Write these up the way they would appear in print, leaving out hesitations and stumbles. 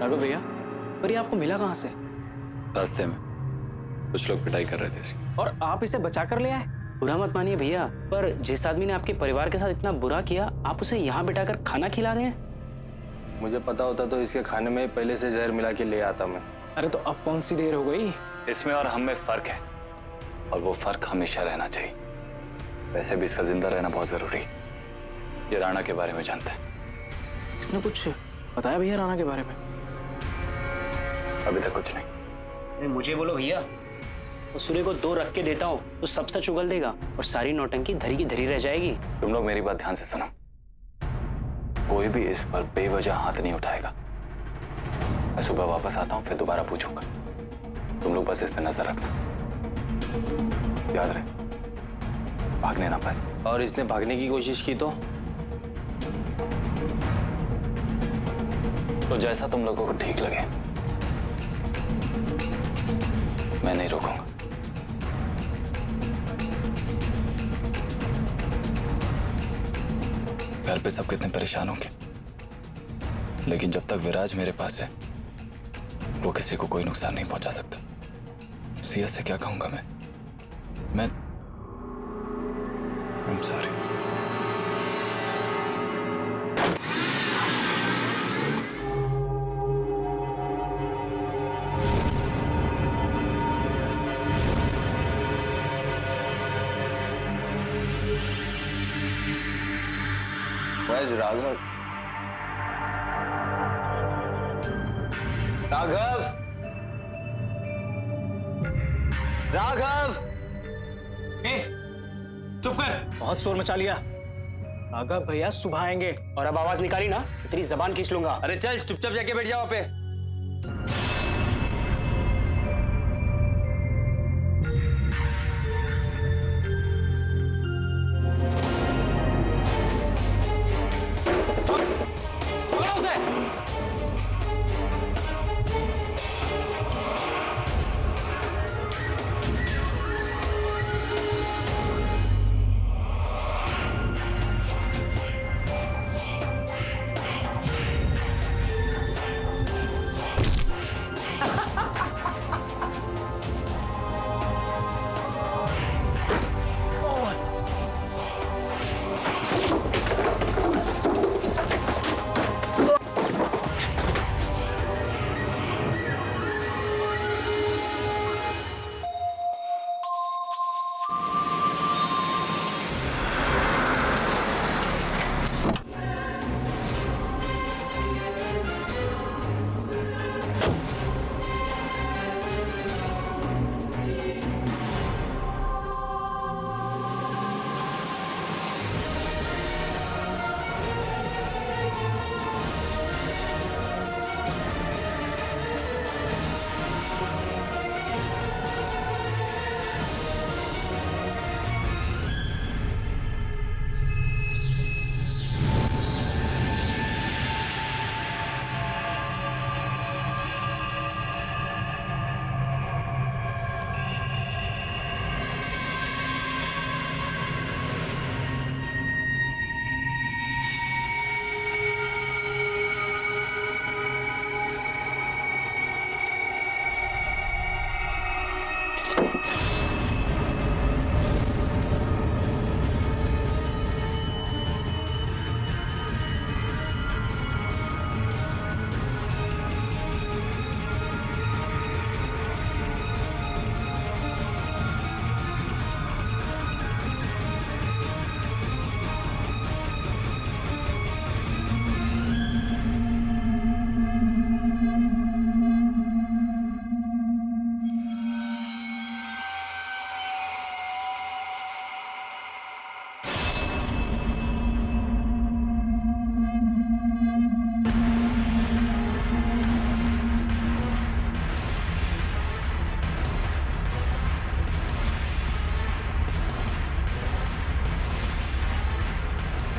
राघव भैया, पर ये आपको मिला कहाँ से? रास्ते में कुछ लोग पिटाई कर रहे थे इसकी। और आप इसे बचा कर ले आए? बुरा मत मानिए भैया, पर जिस आदमी ने आपके परिवार के साथ इतना बुरा किया, आप उसे यहाँ बिठाकर खाना खिला रहे हैं। मुझे पता होता तो इसके खाने में पहले से जहर मिला के ले आता मैं। अरे तो अब कौन सी देर हो गई? इसमें और हम में फर्क है, और वो फर्क हमेशा रहना चाहिए। वैसे भी इसका जिंदा रहना बहुत जरूरी है। ये राणा के बारे में जानता है। इसने कुछ बताया भैया राणा के बारे में? अभी तक कुछ नहीं। अरे मुझे बोलो भैया, तो सूर्य को 2 रख के देता हूँ तो सब सच उगल देगा और सारी नौटंकी धरी की धरी रह जाएगी। तुम लोग मेरी बात ध्यान से सुनो। कोई भी इस पर बेवजह हाथ नहीं उठाएगा। मैं सुबह वापस आता हूँ, फिर दोबारा पूछूंगा। तुम लोग बस इस पे नजर रखना, याद रहे भागने ना पाए। और इसने भागने की कोशिश की तो जैसा तुम लोगों को ठीक लगे, मैं नहीं रोकूंगा। घर पे सब कितने परेशान होंगे, लेकिन जब तक विराज मेरे पास है, वो किसी को कोई नुकसान नहीं पहुंचा सकता। सिया से क्या कहूंगा मैं I'm sorry। राघव, राघव, राघव! चुप कर, बहुत शोर मचा लिया। राघव भैया सुबह आएंगे। और अब आवाज निकाली ना, तेरी जबान खींच लूंगा। अरे चल चुपचाप जाके बैठ जाओ पे।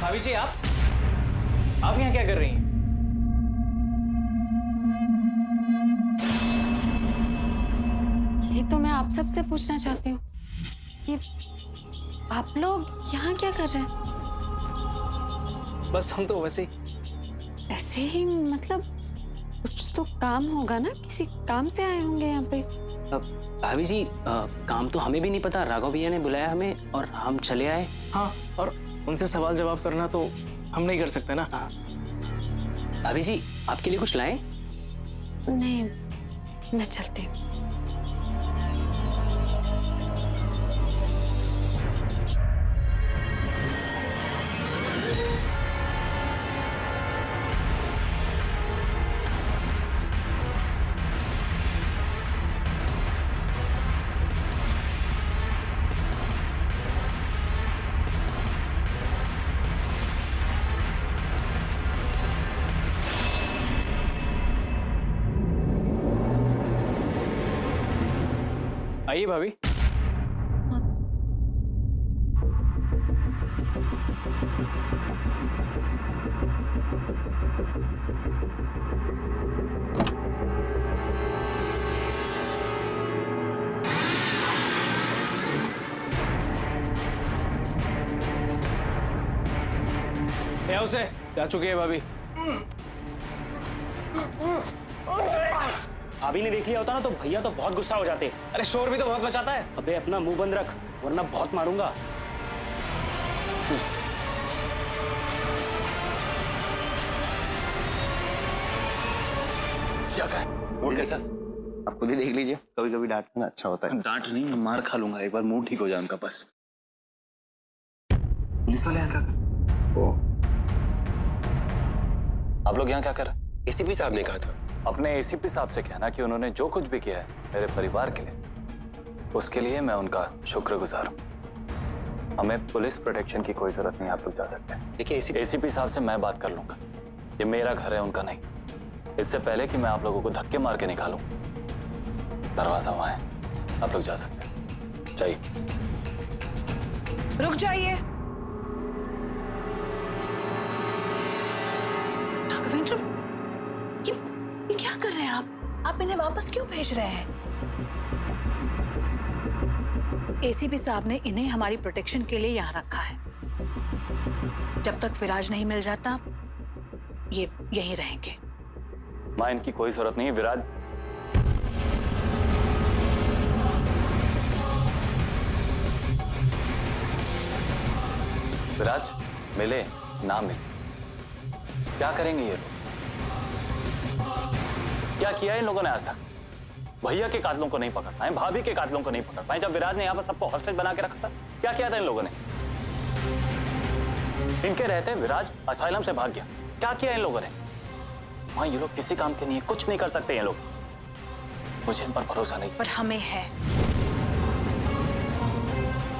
भाभी जी, आप यहाँ क्या कर रही हैं? ये तो मैं आप सबसे पूछना चाहती हूँ कि आप लोग यहाँ क्या कर रहे हैं? बस हम तो वैसे ही। ऐसे ही मतलब कुछ तो काम होगा ना, किसी काम से आए होंगे यहाँ पे। भाभी जी काम तो हमें भी नहीं पता, राघव भैया ने बुलाया हमें और हम चले आए। हाँ, और उनसे सवाल जवाब करना तो हम नहीं कर सकते ना। भाभी जी आपके लिए कुछ लाएं? नहीं, मैं चलती हूँ। आइए भाभी। क्या उसे जा चुकी है भाभी। भाभी ने देख लिया होता ना तो भैया तो बहुत गुस्सा हो जाते। अरे शोर भी तो बहुत मचाता है। अबे अपना मुंह बंद रख वरना बहुत मारूंगा। मूड कैसा? आप खुद ही देख लीजिए, कभी कभी डांटना अच्छा होता है। डांट नहीं, मैं मार खा लूंगा एक बार, मूड ठीक हो जाए उनका बस। पुलिस वाले यहाँ क्या कर? आप लोग यहाँ क्या कर रहे हैं? एसीपी साहब ने कहा था। अपने एसीपी साहब से कहना कि उन्होंने जो कुछ भी किया है मेरे परिवार के लिए, उसके लिए मैं उनका शुक्रगुजार हूँ। हमें पुलिस प्रोटेक्शन की कोई जरूरत नहीं, आप लोग जा सकते हैं। देखिए एसीपी साहब से मैं बात कर लूंगा, ये मेरा घर है उनका नहीं। इससे पहले कि मैं आप लोगों को धक्के मार के निकालूं, दरवाजा वहां है, आप लोग जा सकते हैं। जाइए। रुक जाइए। राघवेंद्र, ये क्या कर रहे हैं आप इन्हें वापस क्यों भेज रहे हैं? एसीपी साहब ने इन्हें हमारी प्रोटेक्शन के लिए यहाँ रखा है। जब तक विराज नहीं मिल जाता ये यहीं रहेंगे। मां, इनकी कोई जरूरत नहीं है। विराज मिले ना मिले, क्या करेंगे ये लोग? क्या किया है इन लोगों ने आज तक? भैया के कातिलों को नहीं पकड़ पाए, भाभी के कातिलों को नहीं पकड़ पाए। जब विराज ने यहाँ पर सबको हॉस्टेज बना के रखा था, क्या किया था इन लोगों ने? इनके रहते विराज असाइलम से भाग गया, क्या किया इन लोगों ने? वहां ये लोग किसी काम के नहीं है, कुछ नहीं कर सकते ये लोग। मुझे इन पर भरोसा नहीं। पर हमें है,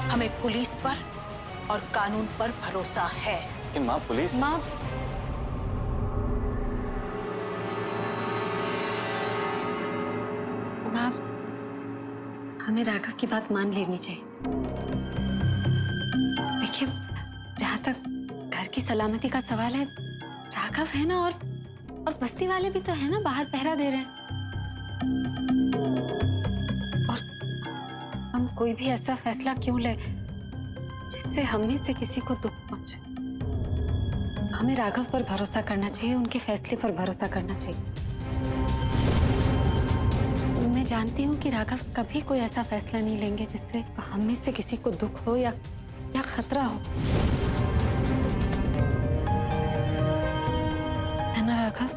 हमें पुलिस पर और कानून पर भरोसा है। लेकिन मां, पुलिस माँ, माँ, हमें राघव की बात मान लेनी चाहिए। देखिए, जहां तक घर की सलामती का सवाल है, राघव है ना, और बस्ती वाले भी तो है ना, बाहर पहरा दे रहे हैं। और हम कोई भी ऐसा फैसला क्यों ले जिससे हमें से किसी को दुख पहुंचे? हमें राघव पर भरोसा करना चाहिए, उनके फैसले पर भरोसा करना चाहिए। मैं जानती हूँ कि राघव कभी कोई ऐसा फैसला नहीं लेंगे जिससे हमें से किसी को दुख हो या खतरा हो, है ना राघव?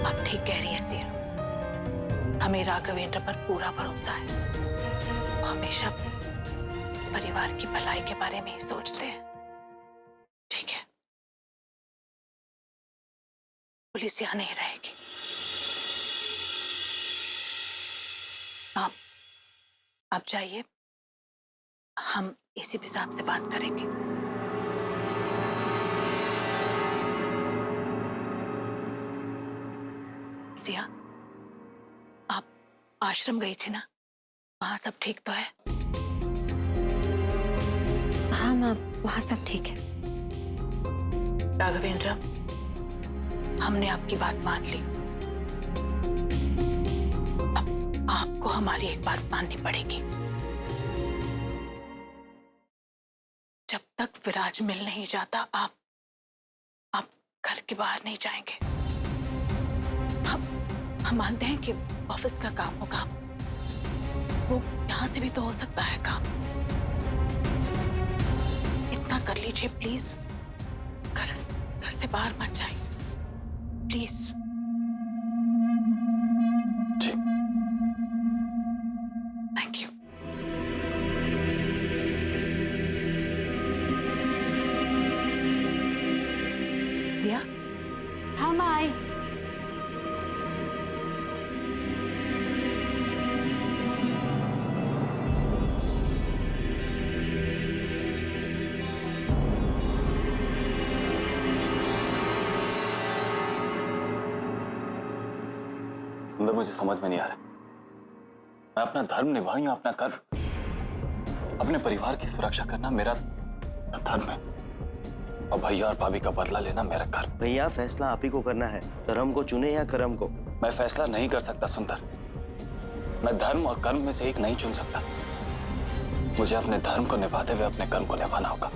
आप ठीक कह रही है सिया, हमें राघवेंद्र पर पूरा भरोसा है। वो हमेशा इस परिवार की भलाई के बारे में ही सोचते हैं। ठीक है, पुलिस यहाँ नहीं रहेगी। आप जाइए, हम एसीपी साहब से बात करेंगे। सिया, आप आश्रम गई थी ना, वहां सब ठीक तो है? हाँ माँ, वहाँ सब ठीक है। राघवेंद्र, हमने आपकी बात मान ली। अब आपको हमारी एक बात माननी पड़ेगी। जब तक विराज मिल नहीं जाता, आप घर के बाहर नहीं जाएंगे। हम मानते हैं कि ऑफिस का काम होगा, वो यहाँ से भी तो हो सकता है काम। इतना कर लीजिए प्लीज, घर से बाहर मत जाइए प्लीज। जी। Thank you. सिया, हाँ मैं आई। सुंदर, मुझे समझ में नहीं आ रहा। मैं अपना धर्म निभाऊं या अपना कर्म? अपने परिवार की सुरक्षा करना मेरा धर्म है और भैया और भाभी का बदला लेना मेरा कर्म। भैया फैसला आप ही को करना है, धर्म को चुने या कर्म को। मैं फैसला नहीं कर सकता सुंदर। मैं धर्म और कर्म में से एक नहीं चुन सकता। मुझे अपने धर्म को निभाते हुए अपने कर्म को निभाना होगा।